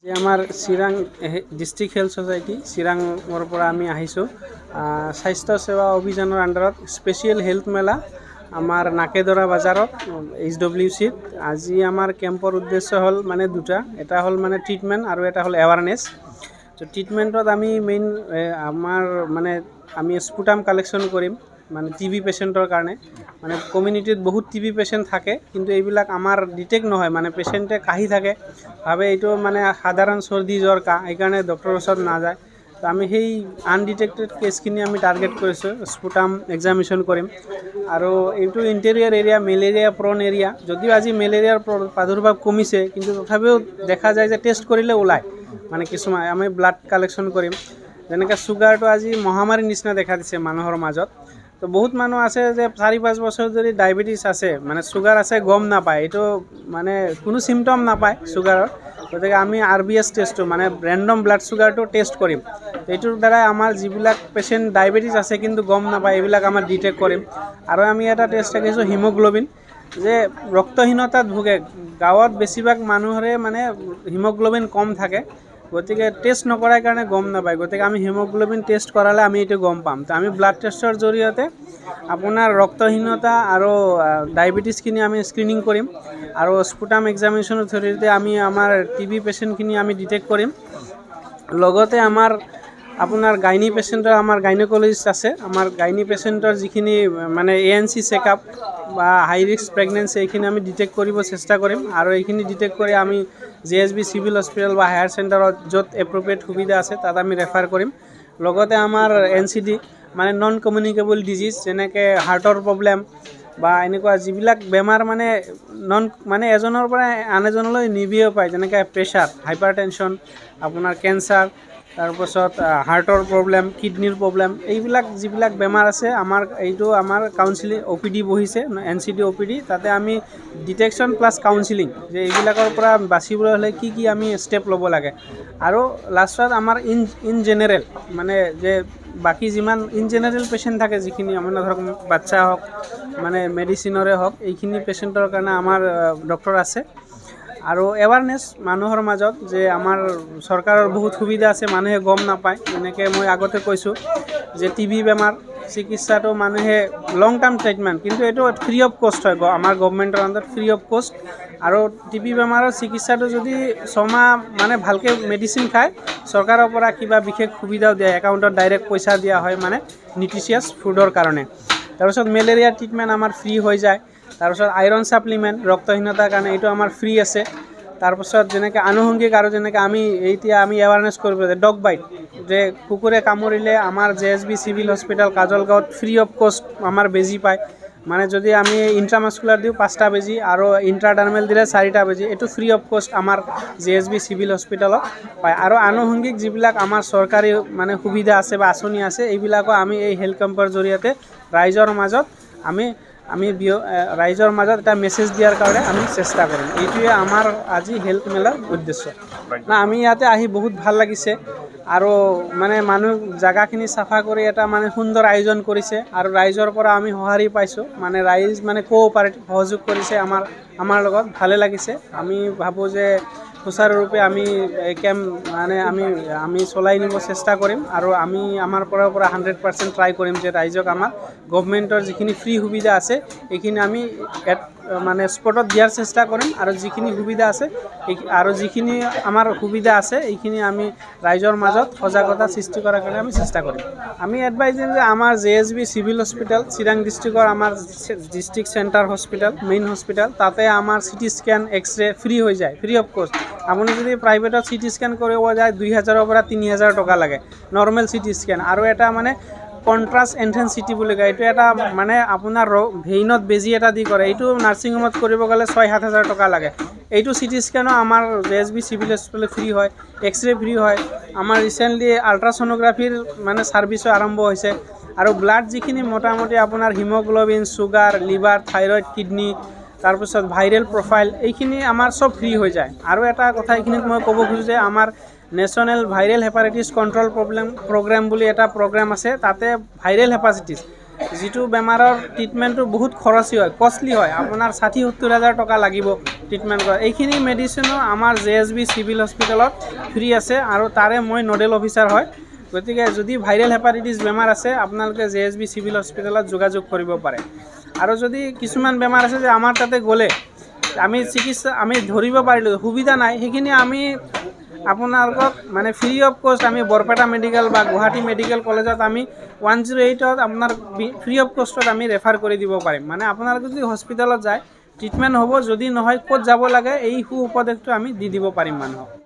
যে আমাৰ Chirang district health society চিৰাঙৰ পৰা আমি আহিছোঁ স্বাস্থ্য সেৱা অভিযানৰ আণ্ডাৰত স্পেচিয়েল হেল্থ মেলা আমাৰ নাকেদৰা বাজাৰত HWCত আজি আমাৰ কেম্পৰ উদ্দেশ্য হ'ল মানে দুটা, এটা হ'ল মানে ট্ৰিটমেণ্ট আৰু এটা হ'ল এৱাৰনেছ। তো ট্ৰিটমেণ্টত আমি মেইন আমাৰ মানে আমি স্পুটাম কালেকশ্যন কৰিম মানে TB পেচেণ্টৰ কাৰণে। মানে কমিউনিটিত বহুত TB পেচেণ্ট থাকে, কিন্তু এইবিলাক আমাৰ ডিটেক্ট নহয়, মানে পেচেণ্টে কাহি থাকে, ভাবে এইটো মানে সাধাৰণ চৰ্দি জ্বৰ কাহ, সেইকাৰণে ডক্টৰৰ ওচৰত নাযায়। তো আমি সেই আনডিটেক্টেড কেছখিনি আমি টাৰ্গেট কৰিছোঁ, স্পুটাম এক্সামিনেশ্যন কৰিম। আৰু এইটো interior area, malaria prawn area, যদিও আজি মেলেৰিয়াৰ প্ৰাদুৰ্ভাৱ কমিছে, কিন্তু তথাপিও দেখা যায় যে টেষ্ট কৰিলে ওলায় মানে কিছুমান। আমি ব্লাড কালেকশ্যন কৰিম। যেনেকৈ চুগাৰটো আজি মহামাৰীৰ নিচিনা দেখা দিছে মানুহৰ মাজত। তো বহুত মানুহ আছে যে 4-5 বছৰ যদি ডায়েবেটিছ আছে, মানে চুগাৰ আছে, গম নাপায়, এইটো মানে কোনো চিমটম নাপায় চুগাৰৰ। গতিকে আমি RBS টেষ্টটো মানে ৰেণ্ডম ব্লাড চুগাৰটো টেষ্ট কৰিম। এইটোৰ দ্বাৰাই আমাৰ যিবিলাক পেচেণ্ট ডায়েবেটিছ আছে কিন্তু গম নাপায়, এইবিলাক আমাৰ ডিটেক্ট কৰিম। আৰু আমি এটা টেষ্ট ৰাখিছোঁ হিমোগ্ল'বিন, যে ৰক্তহীনতাত ভোগে গাঁৱত বেছিভাগ মানুহৰে মানে হিমোগ্ল'বিন কম থাকে, গতিকে টেষ্ট নকৰাৰ কাৰণে গম নাপায়। গতিকে আমি হিমোগ্ল'বিন টেষ্ট কৰালে আমি এইটো গম পাম। তো আমি ব্লাড টেষ্টৰ জৰিয়তে আপোনাৰ ৰক্তহীনতা আৰু ডায়েবেটিছখিনি আমি স্ক্ৰিনিং কৰিম, আৰু স্পুটাম এক্সামিনেশ্যনৰ জৰিয়তে আমি আমাৰ TB পেচেণ্টখিনি আমি ডিটেক্ট কৰিম। লগতে আমাৰ আপোনাৰ গাইনী পেচেণ্টৰ আমাৰ গাইনকলজিষ্ট আছে, আমাৰ গাইনী পেচেণ্টৰ যিখিনি মানে ANC চেকআপ বা হাই ৰিস্ক প্ৰেগনেঞ্চি, এইখিনি আমি ডিটেক্ট কৰিব চেষ্টা কৰিম। আৰু এইখিনি ডিটেক্ট কৰি আমি JSB চিভিল হস্পিটেল বা হায়াৰ চেণ্টাৰত য'ত এপ্ৰপ্ৰিয়েট সুবিধা আছে তাত আমি ৰেফাৰ কৰিম। লগতে আমাৰ NCD মানে নন কমিউনিকেবল ডিজিজ, যেনেকৈ হাৰ্টৰ প্ৰব্লেম বা এনেকুৱা যিবিলাক বেমাৰ মানে এজনৰ পৰা আন এজনলৈ নিবিয়পায় পায়, যেনেকৈ প্ৰেছাৰ, হাইপাৰ টেনশ্যন, আপোনাৰ কেঞ্চাৰ, তাৰপাছত হাৰ্টৰ প্ৰব্লেম, কিডনীৰ প্ৰব্লেম, এইবিলাক যিবিলাক বেমাৰ আছে আমাৰ কাউন্সিলিং OPD বহিছে, NCD OPD, তাতে আমি ডিটেকশ্যন প্লাছ কাউন্সিলিং, যে এইবিলাকৰ পৰা বাচিবলৈ হ'লে কি কি আমি ষ্টেপ ল'ব লাগে। আৰু লাষ্টত আমাৰ ইন জেনেৰেল মানে যে বাকী যিমান ইন জেনেৰেল পেচেণ্ট থাকে, যিখিনি আমাৰ ধৰক বাচ্চা হওক মানে মেডিচিনৰে হওক, এইখিনি পেচেণ্টৰ কাৰণে আমাৰ ডক্টৰ আছে। আৰু এৱাৰনেছ মানুহৰ মাজত, যে আমাৰ চৰকাৰৰ বহুত সুবিধা আছে, মানুহে গম নাপায়। যেনেকৈ মই আগতে কৈছোঁ যে TB বেমাৰ চিকিৎসাটো মানুহে লং টাৰ্ম ট্ৰিটমেণ্ট, কিন্তু এইটো ফ্ৰী অফ কষ্ট হয়, আমাৰ গভৰ্ণমেণ্টৰ আণ্ডাৰত ফ্ৰী অফ কষ্ট। আৰু TB বেমাৰৰ চিকিৎসাটো যদি 6 মাহ মানে ভালকৈ মেডিচিন খায়, চৰকাৰৰ পৰা কিবা বিশেষ সুবিধাও দিয়ে, একাউণ্টত ডাইৰেক্ট পইচা দিয়া হয় মানে নিউট্ৰিচিয়াছ ফুডৰ কাৰণে। তাৰপিছত মেলেৰিয়া ট্ৰিটমেণ্ট আমাৰ ফ্ৰী হৈ যায়। তাৰপিছত আইৰণ ছাপ্লিমেণ্ট ৰক্তহীনতাৰ কাৰণে, এইটো আমাৰ ফ্ৰী আছে। তাৰপিছত যেনেকৈ আনুষংগিক, আৰু যেনেকৈ আমি এৱাৰনেছ কৰিব লাগে ডগ বাইট, যে কুকুৰে কামুৰিলে আমাৰ JSB চিভিল হস্পিটেল কাজলগাঁৱত ফ্ৰী অফ কষ্ট আমাৰ বেজী পায়। মানে যদি আমি ইণ্ট্ৰামাস্কুলাৰ দিওঁ 5টা বেজী, আৰু ইণ্ট্ৰাডাৰ্মেল দিলে 4টা বেজী, এইটো ফ্ৰী অফ কষ্ট আমাৰ JSB চিভিল হস্পিটেলত পায়। আৰু আনুষংগিক যিবিলাক আমাৰ চৰকাৰী মানে সুবিধা আছে বা আঁচনি আছে, এইবিলাকো আমি এই হেল্থ কেম্পৰ জৰিয়তে ৰাইজৰ মাজত এটা মেছেজ দিয়াৰ কাৰণে আমি চেষ্টা কৰিম। এইটোৱে আমাৰ আজি হেল্থ মেলাৰ উদ্দেশ্য। আমি ইয়াতে আহি বহুত ভাল লাগিছে, আৰু মানে মানুহ জাগাখিনি চাফা কৰি এটা মানে সুন্দৰ আয়োজন কৰিছে, আৰু ৰাইজৰ পৰা আমি সঁহাৰি পাইছোঁ, মানে ৰাইজ মানে কোঅপাৰেটিভ সহযোগ কৰিছে আমাৰ লগত, ভালে লাগিছে। আমি ভাবোঁ যে সুচাৰুৰূপে আমি কেম্প মানে আমি চলাই নিব চেষ্টা কৰিম, আৰু আমি আমাৰ পৰা 100% ট্ৰাই কৰিম যে ৰাইজক আমাৰ গভৰ্ণমেণ্টৰ যিখিনি ফ্ৰী সুবিধা আছে এইখিনি আমি মানে স্পটত দিয়াৰ চেষ্টা কৰিম। আৰু যিখিনি সুবিধা আছে যিখিনি আমাৰ সুবিধা আছে এইখিনি আমি ৰাইজৰ মাজত সজাগতা সৃষ্টি কৰাৰ কাৰণে আমি চেষ্টা কৰিম। আমি এডভাইজ দিম যে আমাৰ JSB চিভিল হস্পিটেল চিৰাং ডিষ্ট্ৰিক্টৰ আমাৰ district centre hospital, main hospital, তাতে আমাৰ CT স্কেন, এক্সৰে ফ্ৰী হৈ যায়, ফ্ৰী অফ কষ্ট। আপুনি যদি প্ৰাইভেটত CT স্কেন কৰিব যায় 2000ৰ পৰা 3000 টকা লাগে নৰ্মেল CT স্কেন। আৰু এটা মানে কণ্ট্ৰাষ্ট ইণ্টেনচিটি বুলি কয়, এইটো এটা মানে আপোনাৰ ভেইনত বেজী এটা দি কৰে, এইটো নাৰ্ছিং হোমত কৰিব গ'লে 6-7 হাজাৰ টকা লাগে। এইটো CT স্কেনো আমাৰ JSB চিভিল হস্পিটেল ফ্ৰী হয়, এক্সৰে ফ্ৰী হয়। আমাৰ ৰিচেণ্টলি আল্ট্ৰাছ'ন'গ্ৰাফিৰ মানে ছাৰ্ভিচো আৰম্ভ হৈছে। আৰু ব্লাড যিখিনি মোটামুটি আপোনাৰ haemoglobin, sugar, liver, thyroid, kidney, তাৰপিছত ভাইৰেল প্ৰফাইল, এইখিনি আমাৰ চব ফ্ৰী হৈ যায়। আৰু এটা কথা এইখিনিত মই ক'ব খোজোঁ যে আমাৰ national viral hepatitis control programme বুলি এটা প্ৰগ্ৰেম আছে, তাতে ভাইৰেল হেপাটাইটিছ যিটো বেমাৰৰ ট্ৰিটমেণ্টটো বহুত খৰচী হয়, কষ্টলি হয়, আপোনাৰ 60-70 হাজাৰ টকা লাগিব ট্ৰিটমেণ্ট কৰা। এইখিনি মেডিচিনো আমাৰ JSB চিভিল হস্পিটেলত ফ্ৰী আছে আৰু তাৰে মই নডেল অফিচাৰ হয়। গতিকে যদি ভাইৰেল হেপাটাইটিছ বেমাৰ আছে আপোনালোকে JSB চিভিল হস্পিটেলত যোগাযোগ কৰিব পাৰে। আৰু যদি কিছুমান বেমাৰ আছে যে আমাৰ তাতে গ'লে আমি ধৰিব পাৰিলোঁ, সুবিধা নাই, সেইখিনি আমি আপোনালোকক মানে ফ্ৰী অফ কষ্ট আমি বৰপেটা মেডিকেল বা গুৱাহাটী মেডিকেল কলেজত আমি 108ত আপোনাৰ ফ্ৰী অফ কষ্টত আমি ৰেফাৰ কৰি দিব পাৰিম। মানে আপোনালোকে যদি হস্পিটেলত যায় ট্ৰিটমেণ্ট হ'ব, যদি নহয় ক'ত যাব লাগে এই সু উপদেশটো আমি দি দিব পাৰিম মানুহক।